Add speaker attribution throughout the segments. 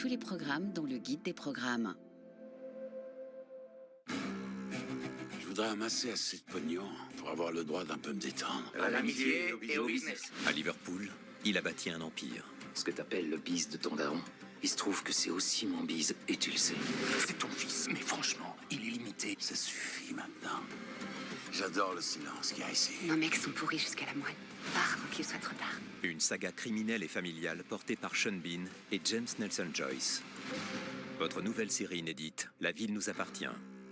Speaker 1: tous les programmes dans le guide des programmes.
Speaker 2: Je voudrais amasser assez de pognon pour avoir le droit d'un peu me détendre.
Speaker 3: À l'amitié et au business.
Speaker 4: À Liverpool, il a bâti un empire.
Speaker 3: Ce que t'appelles le bise de ton daron, il se trouve que c'est aussi mon bise, et tu le sais.
Speaker 2: C'est ton fils, mais franchement, il est limité. Ça suffit maintenant. J'adore le silence qu'il y a ici.
Speaker 5: Nos mecs sont pourris jusqu'à la moelle. Pars avant qu'il soit trop tard.
Speaker 4: Une saga criminelle et familiale portée par Sean Bean et James Nelson Joyce. Votre nouvelle série inédite, La ville nous appartient.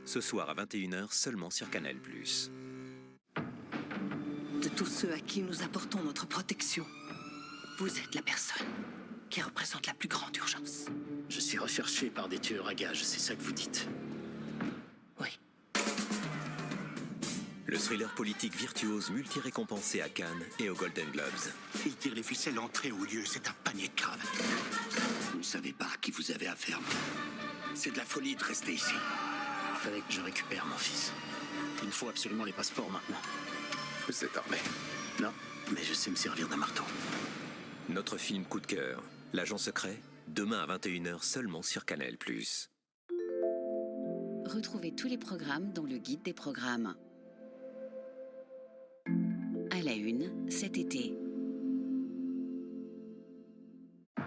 Speaker 4: Ce soir à 21h seulement sur Canal+.
Speaker 6: De tous ceux à qui nous apportons notre protection, vous êtes la personne qui représente la plus grande urgence.
Speaker 7: Je suis recherché par des tueurs à gages, c'est ça que vous dites?
Speaker 6: Oui.
Speaker 4: Le thriller politique virtuose multi-récompensé à Cannes et aux Golden Globes.
Speaker 8: Il tire les ficelles entrée au lieu, c'est un panier de crâne. Vous ne savez pas à qui vous avez affaire. C'est de la folie de rester ici.
Speaker 7: Il fallait que je récupère mon fils. Il me faut absolument les passeports maintenant.
Speaker 2: Vous êtes armé?
Speaker 7: Non, mais je sais me servir d'un marteau.
Speaker 4: Notre film coup de cœur, L'agent secret, demain à 21h seulement sur Canal+.
Speaker 1: Retrouvez tous les programmes dans le guide des programmes. À la une, cet été.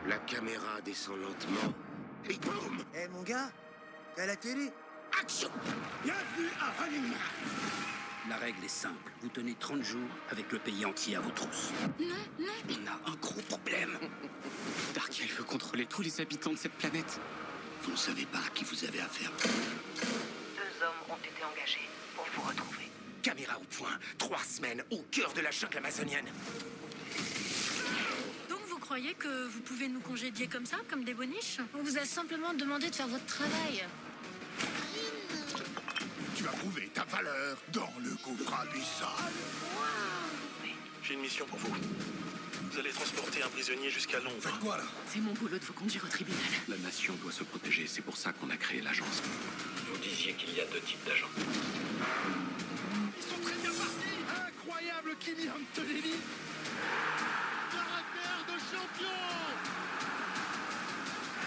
Speaker 8: La caméra descend lentement et boum!
Speaker 9: Eh mon gars, t'es à la télé?
Speaker 8: Action! Bienvenue à Running Man!
Speaker 7: La règle est simple, vous tenez 30 jours avec le pays entier à vos trousses.
Speaker 8: On a un gros problème.
Speaker 3: Darkiel veut contrôler tous les habitants de cette planète.
Speaker 8: Vous ne savez pas à qui vous avez affaire.
Speaker 5: 2 hommes ont été engagés pour vous retrouver.
Speaker 8: Caméra au point, 3 semaines au cœur de la jungle amazonienne.
Speaker 10: Donc vous croyez que vous pouvez nous congédier comme ça, comme des boniches? On vous a simplement demandé de faire votre travail.
Speaker 8: Tu vas prouver ta valeur dans le gouffre abyssal.
Speaker 11: J'ai une mission pour vous. Vous allez transporter un prisonnier jusqu'à Londres.
Speaker 8: Faites quoi là?
Speaker 5: C'est mon boulot de vous conduire au tribunal.
Speaker 3: La nation doit se protéger, c'est pour ça qu'on a créé l'agence.
Speaker 11: Vous disiez qu'il y a 2 types d'agents.
Speaker 8: Ils sont très bien partis. Incroyable Kylian Tonelli. Caractère de champion.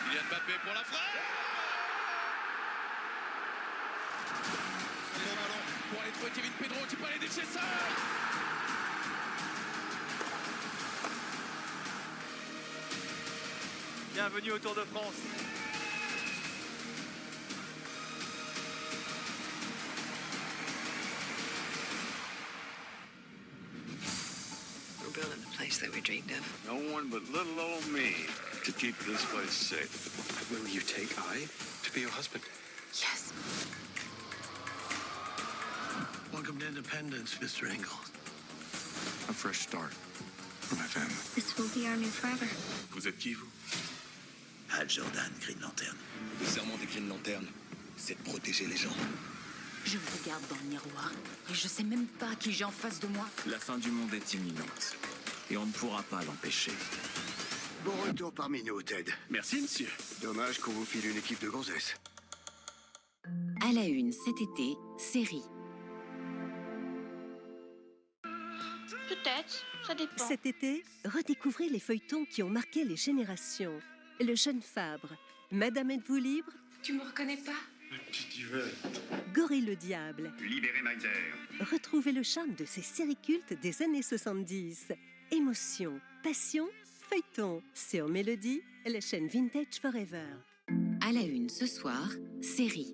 Speaker 11: Kylian Mbappé pour la frappe. Le ballon pour aller trouver Kevin Pedro qui peut aller défier ça.
Speaker 12: Bienvenue au Tour de France.
Speaker 6: We're building the place that we dreamed of.
Speaker 11: No one but little old me to keep this place safe.
Speaker 3: Will you take I to be your husband?
Speaker 6: Yes.
Speaker 8: Welcome to Independence, Mr. Ingalls.
Speaker 3: A fresh start for my family.
Speaker 10: This will be our new forever.
Speaker 11: Vous êtes qui, vous?
Speaker 8: Hal Jordan, Green Lantern.
Speaker 3: Le serment des Green Lantern, c'est de protéger les gens.
Speaker 5: Je me regarde dans le miroir et je sais même pas qui j'ai en face de moi.
Speaker 3: La fin du monde est imminente. Et on ne pourra pas l'empêcher.
Speaker 8: Bon retour parmi nous, Ted.
Speaker 11: Merci, monsieur.
Speaker 8: Dommage qu'on vous file une équipe de gonzesses.
Speaker 1: À la une, cet été, série.
Speaker 10: Peut-être, ça dépend.
Speaker 6: Cet été, redécouvrez les feuilletons qui ont marqué les générations. Le jeune Fabre, Madame êtes-vous libre?
Speaker 5: Tu me reconnais pas?
Speaker 6: Gorille le diable.
Speaker 8: Libérez Miser.
Speaker 6: Retrouvez le charme de ces séries cultes des années 70. Émotion, passion, feuilleton. Sur Mélodie, la chaîne Vintage Forever.
Speaker 1: À la une, ce soir, série.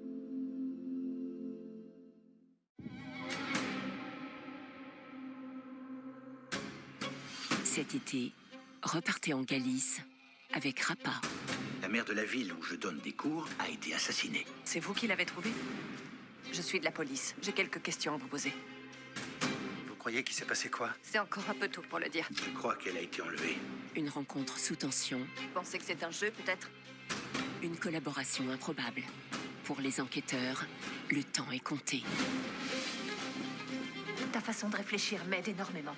Speaker 1: Cet été, repartez en Galice avec Rapa.
Speaker 8: La mère de la ville où je donne des cours a été assassinée.
Speaker 5: C'est vous qui l'avez trouvé? Je suis de la police. J'ai quelques questions à vous poser.
Speaker 9: Vous croyez qu'il s'est passé quoi?
Speaker 5: C'est encore un peu tôt pour le dire.
Speaker 8: Je crois qu'elle a été enlevée.
Speaker 1: Une rencontre sous tension.
Speaker 5: Vous pensez que c'est un jeu, peut-être?
Speaker 1: Une collaboration improbable. Pour les enquêteurs, le temps est compté.
Speaker 5: Ta façon de réfléchir m'aide énormément.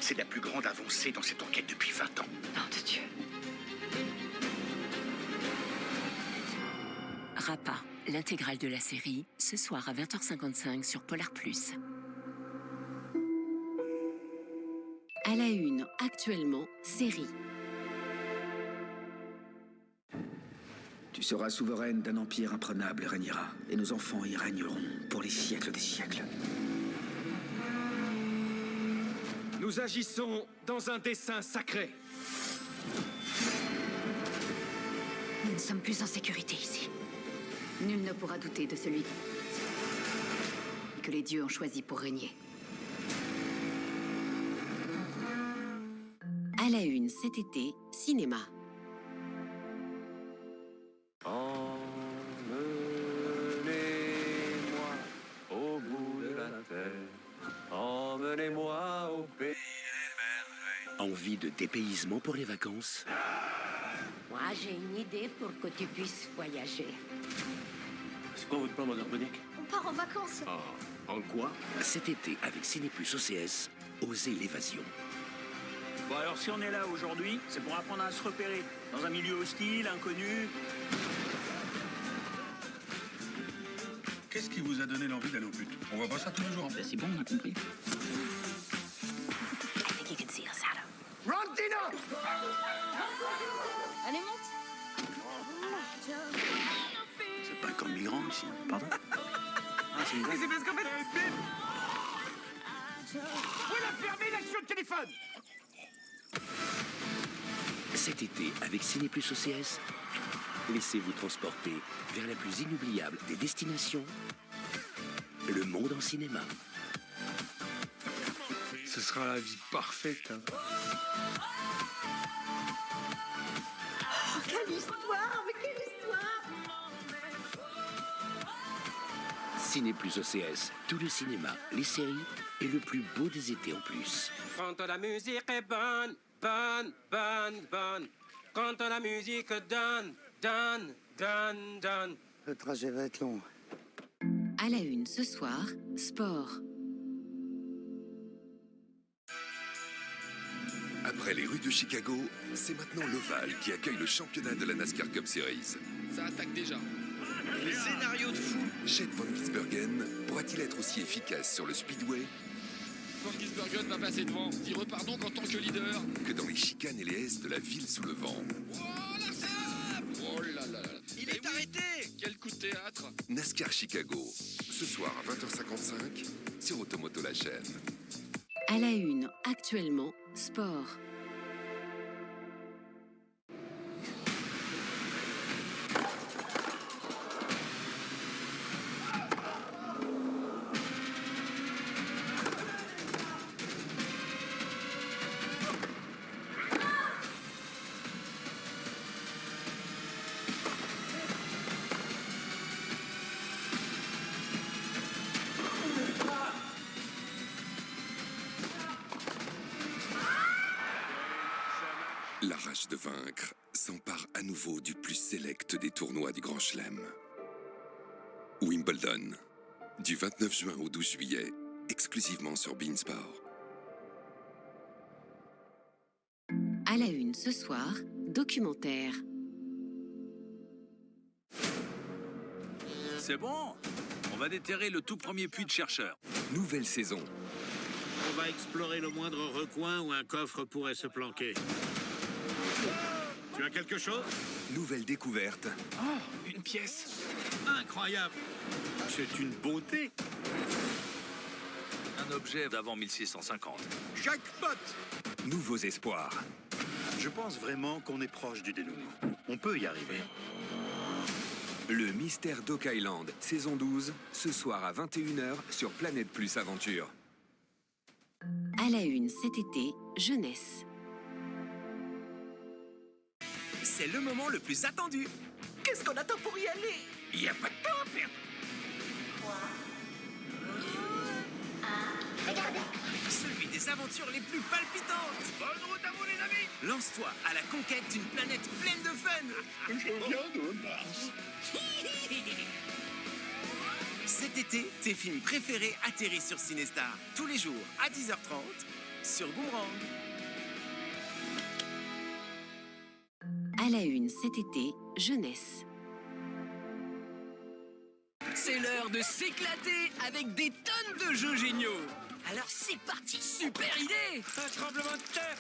Speaker 8: C'est la plus grande avancée dans cette enquête depuis 20 ans.
Speaker 5: Nom de Dieu.
Speaker 1: Rapa, l'intégrale de la série, ce soir à 20h55 sur Polar+. À la une, actuellement, série.
Speaker 7: Tu seras souveraine d'un empire imprenable, Rhaenyra. Et nos enfants y régneront pour les siècles des siècles.
Speaker 13: Nous agissons dans un dessein sacré.
Speaker 5: Nous ne sommes plus en sécurité ici. Nul ne pourra douter de celui que les dieux ont choisi pour régner.
Speaker 1: À la une cet été, cinéma.
Speaker 12: Emmenez-moi au bout de la terre. Emmenez-moi au pays des merveilles.
Speaker 8: Envie de dépaysement pour les vacances?
Speaker 14: Moi, j'ai une idée pour que tu puisses voyager.
Speaker 7: C'est quoi votre plan, Madame Bonique?
Speaker 10: On part en vacances.
Speaker 7: En quoi?
Speaker 8: Cet été, avec Ciné Plus OCS, osez l'évasion.
Speaker 7: Bon, alors si on est là aujourd'hui, c'est pour apprendre à se repérer. Dans un milieu hostile, inconnu.
Speaker 15: Qu'est-ce qui vous a donné l'envie d'aller au but? On voit pas ça tous les jours.
Speaker 7: Ben, c'est bon, on a compris.
Speaker 15: Rontina!
Speaker 10: Allez, monte.
Speaker 8: C'est pas comme migrant ici. Pardon?
Speaker 7: C'est une blague.
Speaker 15: C'est parce qu'en fait... Où la fermée l'action de téléphone?
Speaker 8: Cet été, avec Ciné Plus OCS, laissez-vous transporter vers la plus inoubliable des destinations, le monde en cinéma.
Speaker 15: Ce sera la vie parfaite. Hein.
Speaker 14: Oh, quelle histoire! Mais quelle histoire!
Speaker 8: Ciné Plus OCS, tout le cinéma, les séries et le plus beau des étés en plus.
Speaker 16: Quand la musique est bonne, bonne, bonne, bonne. Quand la musique donne, donne, donne, donne.
Speaker 9: Le trajet va être long.
Speaker 1: À la une ce soir, sport.
Speaker 17: Après les rues de Chicago, c'est maintenant l'Oval qui accueille le championnat de la NASCAR Cup Series.
Speaker 18: Ça attaque déjà. Les scénarios de fou.
Speaker 17: Jed Van Gisbergen pourra-t-il être aussi efficace sur le speedway
Speaker 18: Van Gisbergen va passer devant. Il repart donc en tant que leader.
Speaker 17: que dans les chicanes et les haies de la ville sous le vent?
Speaker 18: Oh, Larsen! Oh là là là. Il est arrêté! Quel coup de théâtre!
Speaker 17: NASCAR Chicago, ce soir à 20h55 sur Automoto la chaîne.
Speaker 1: À la une, actuellement, sport.
Speaker 17: La rage de vaincre s'empare à nouveau du plus sélect des tournois du Grand Chelem. Wimbledon, du 29 juin au 12 juillet, exclusivement sur Beansport.
Speaker 1: À la une ce soir, documentaire.
Speaker 19: C'est bon, on va déterrer le tout premier puits de chercheurs.
Speaker 17: Nouvelle saison.
Speaker 20: On va explorer le moindre recoin où un coffre pourrait se planquer. Tu as quelque chose?
Speaker 17: Nouvelle découverte.
Speaker 19: Oh, une pièce.
Speaker 20: Incroyable!
Speaker 19: C'est une beauté. Un objet d'avant 1650.
Speaker 15: Jackpot!
Speaker 17: Nouveaux espoirs.
Speaker 21: Je pense vraiment qu'on est proche du dénouement. On peut y arriver.
Speaker 17: Le mystère d'Oak Island, saison 12, ce soir à 21h sur Planète Plus Aventure.
Speaker 1: À la une cet été, jeunesse.
Speaker 22: C'est le moment le plus attendu. Qu'est-ce qu'on attend pour y aller? Il n'y a pas de temps à perdre. Celui des aventures les plus palpitantes. Bonne route à vous les amis. Lance-toi à la conquête d'une planète pleine de fun.
Speaker 15: Je viens de Mars.
Speaker 22: Cet été, tes films préférés atterrissent sur Cinestar. Tous les jours à 10h30 sur Boomerang.
Speaker 1: À la une cet été, jeunesse.
Speaker 22: C'est l'heure de s'éclater avec des tonnes de jeux géniaux.
Speaker 2: Alors c'est parti, super idée!
Speaker 16: Un tremblement de terre!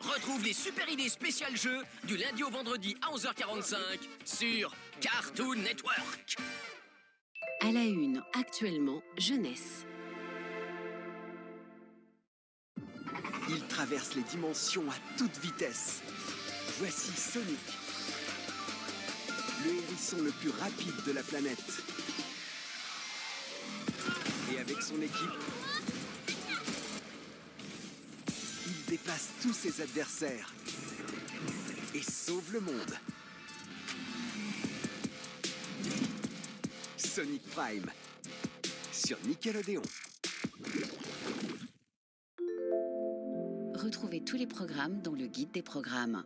Speaker 2: Retrouve les super idées spéciales jeux du lundi au vendredi à 11h45 sur Cartoon Network.
Speaker 1: À la une, actuellement, jeunesse.
Speaker 4: Il traverse les dimensions à toute vitesse. Voici Sonic, le hérisson le plus rapide de la planète. Et avec son équipe, il dépasse tous ses adversaires et sauve le monde. Sonic Prime sur Nickelodeon.
Speaker 1: Retrouvez tous les programmes dans le guide des programmes.